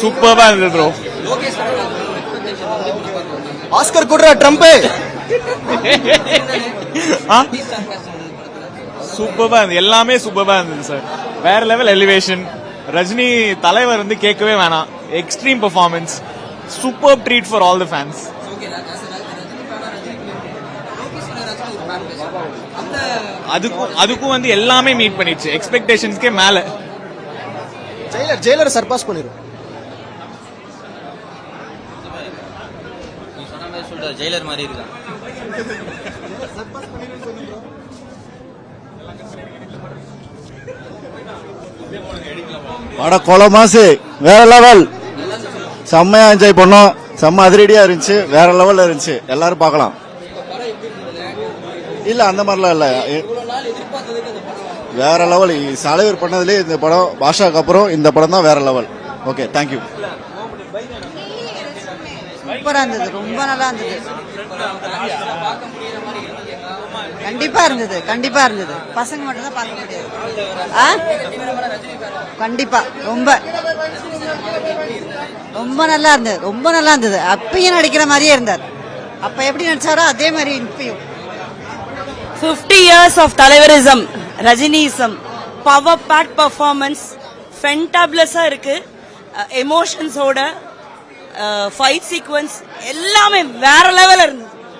சூப்பர்பா இருந்தது bro. Oscar கொடுறா Trump. சூப்பர்பா இருந்தது, எல்லாமே சூப்பர்பா இருந்தது சார். வேற லெவல் எலிவேஷன். ரஜினி தலைவர் வந்து கேட்கவே வேணாம். Extreme performance, super treat for all the fans. அதுக்கும் வந்து எல்லாமே மீட் பண்ணிடுச்சு, எக்ஸ்பெக்டேஷன்ஸ்க்கே மேல. ஜெயிலர் சர்பாஸ் பண்ணிரும். ஜெயிலர் மாதிரி இருக்கா? வட கொலை மாசு வேற லெவல், செம்மையா என்ஜாய் பண்ணோம். செம்ம அதிரடியா இருந்துச்சு, வேற லெவல்ல இருந்துச்சு. எல்லாரும் பார்க்கலாம். இல்ல அந்த மாதிரிலாம் இல்ல, வேற லெவல். தலைவர் பண்ணதுலேயே இந்த படம், பாஷாக்கு அப்புறம் இந்த படம் தான் வேற லெவல். Okay, thank you. சூப்பரா இருந்தது, ரொம்ப நல்லா இருந்தது. கண்டிப்பா இருந்தது, கண்டிப்பா இருந்தது. பசங்க மட்டும் தான் பார்க்க முடியாது. கண்டிப்பா ரொம்ப ரொம்ப நல்லா இருந்தது, ரொம்ப நல்லா இருந்தது. அப்பயும் நடிக்கிற மாதிரியே இருந்தார். அப்ப எப்படி நடிச்சாரோ அதே மாதிரி இப்பயும். 50 years of தலைவரிசம், ரஜினிசம், பவர் பேக் பர்ஃபார்மன்ஸ், ஃபென்டாபிளஸா இருக்கு. எமோஷன்ஸோட ஃபைட் சீக்வன்ஸ் எல்லாமே வேற லெவல்ல இருந்தது.